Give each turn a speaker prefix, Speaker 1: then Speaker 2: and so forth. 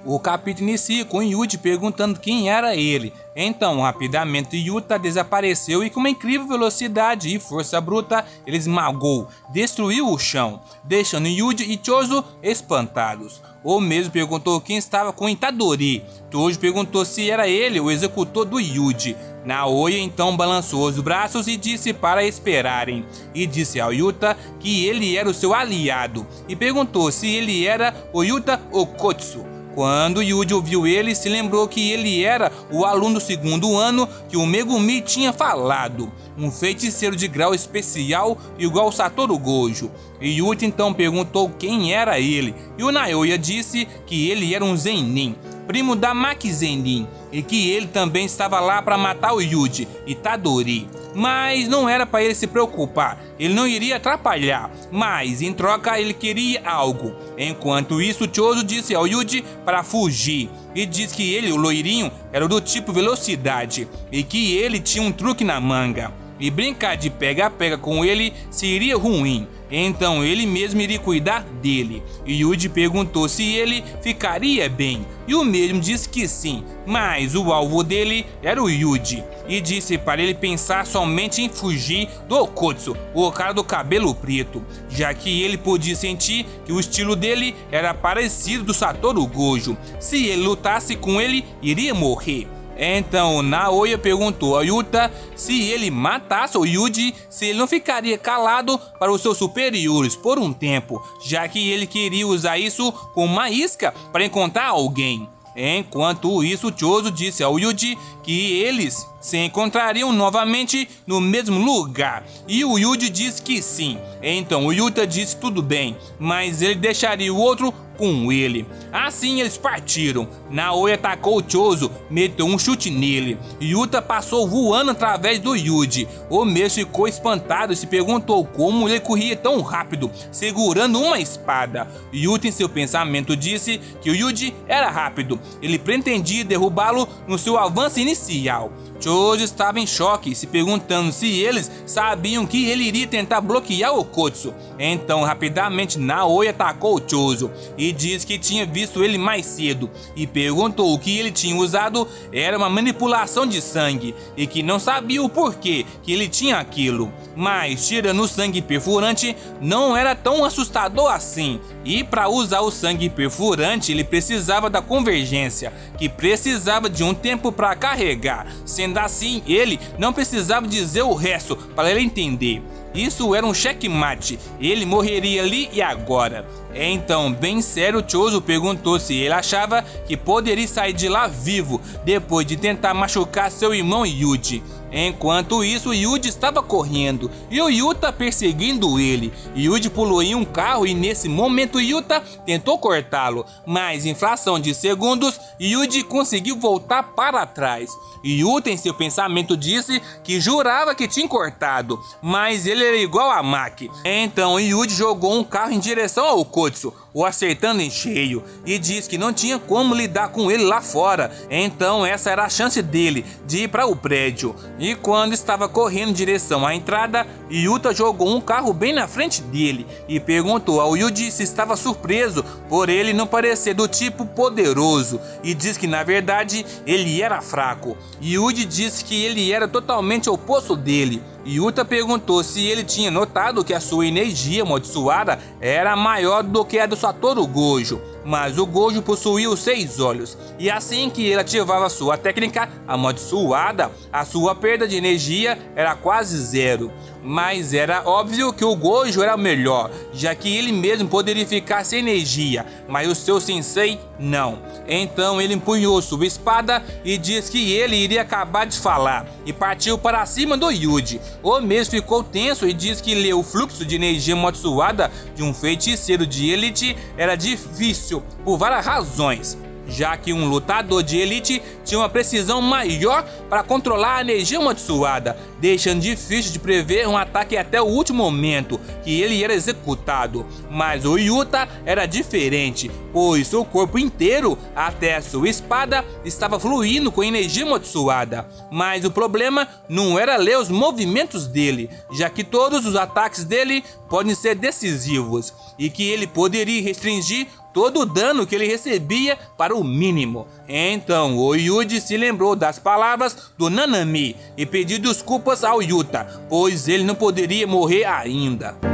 Speaker 1: O capítulo inicia com Yuji perguntando quem era ele. Então, rapidamente, Yuta desapareceu e com uma incrível velocidade e força bruta, ele esmagou, destruiu o chão, deixando Yuji e Chozo espantados. O mesmo perguntou quem estava com Itadori. Chozo perguntou se era ele o executor do Yuji. Naoya então balançou os braços e disse para esperarem, e disse ao Yuta que ele era o seu aliado, e perguntou se ele era o Yuta Okotsu. Quando Yuji ouviu ele, se lembrou que ele era o aluno do 2º ano que o Megumi tinha falado, um feiticeiro de grau especial igual ao Satoru Gojo. E Yuji então perguntou quem era ele, e o Naoya disse que ele era um Zenin, primo da Maki Zenin, e que ele também estava lá para matar o Yuji Itadori. Mas não era para ele se preocupar, ele não iria atrapalhar, mas em troca ele queria algo. Enquanto isso, Chozo disse ao Yuji para fugir e disse que ele, o loirinho, era do tipo velocidade e que ele tinha um truque na manga. E brincar de pega-pega com ele seria ruim, então ele mesmo iria cuidar dele. E Yuji perguntou se ele ficaria bem, e o mesmo disse que sim, mas o alvo dele era o Yuji, e disse para ele pensar somente em fugir do Okotsu, o cara do cabelo preto, já que ele podia sentir que o estilo dele era parecido do Satoru Gojo. Se ele lutasse com ele, iria morrer. Então Naoya perguntou a Yuta se ele matasse o Yuji, se ele não ficaria calado para os seus superiores por um tempo, já que ele queria usar isso como uma isca para encontrar alguém. Enquanto isso, Chozo disse ao Yuji que eles se encontrariam novamente no mesmo lugar, e o Yuji disse que sim. Então o Yuta disse tudo bem, mas ele deixaria o outro com ele. Assim eles partiram. Naoya atacou o Chozo, meteu um chute nele. Yuta passou voando através do Yuji. O mesmo ficou espantado e se perguntou como ele corria tão rápido, segurando uma espada. Yuta em seu pensamento disse que o Yuji era rápido, ele pretendia derrubá-lo no seu avanço inicial. Chozo estava em choque, se perguntando se eles sabiam que ele iria tentar bloquear o Okotsu. Então rapidamente Naoya atacou o Chozo e disse que tinha visto ele mais cedo e perguntou o que ele tinha usado era uma manipulação de sangue e que não sabia o porquê que ele tinha aquilo. Mas tirando o sangue perfurante não era tão assustador assim, e para usar o sangue perfurante ele precisava da convergência, que precisava de um tempo para carregar. Sendo assim, ele não precisava dizer o resto para ele entender. Isso era um checkmate, ele morreria ali e agora. Então, bem sério, Chozo perguntou se ele achava que poderia sair de lá vivo depois de tentar machucar seu irmão Yuji. Enquanto isso, Yuji estava correndo e o Yuta perseguindo ele. Yuji pulou em um carro e nesse momento Yuta tentou cortá-lo, mas em fração de segundos Yuji conseguiu voltar para trás. Yuta em seu pensamento disse que jurava que tinha cortado, mas ele era igual a Maki. Então Yuji jogou um carro em direção ao Okotsu, o acertando em cheio, e disse que não tinha como lidar com ele lá fora, então essa era a chance dele de ir para o prédio. E quando estava correndo em direção à entrada, Yuta jogou um carro bem na frente dele e perguntou ao Yuji se estava surpreso por ele não parecer do tipo poderoso, e disse que na verdade ele era fraco. Yuji disse que ele era totalmente o oposto dele. Yuta perguntou se ele tinha notado que a sua energia amaldiçoada era maior do que a do Satoru Gojo, mas o Gojo possuía os 6 olhos, e assim que ele ativava sua técnica amaldiçoada, a sua perda de energia era quase zero. Mas era óbvio que o Gojo era melhor, já que ele mesmo poderia ficar sem energia, mas o seu sensei não. Então ele empunhou sua espada e disse que ele iria acabar de falar, e partiu para cima do Yuji. O mesmo ficou tenso e disse que ler o fluxo de energia amaldiçoada de um feiticeiro de elite era difícil por várias razões, já que um lutador de elite tinha uma precisão maior para controlar a energia amaldiçoada, deixando difícil de prever um ataque até o último momento que ele era executado. Mas o Yuta era diferente, pois seu corpo inteiro, até a sua espada, estava fluindo com energia amaldiçoada. Mas o problema não era ler os movimentos dele, já que todos os ataques dele podem ser decisivos e que ele poderia restringir todo o dano que ele recebia para o mínimo. Então o Yuji se lembrou das palavras do Nanami e pediu desculpas ao Yuta, pois ele não poderia morrer ainda.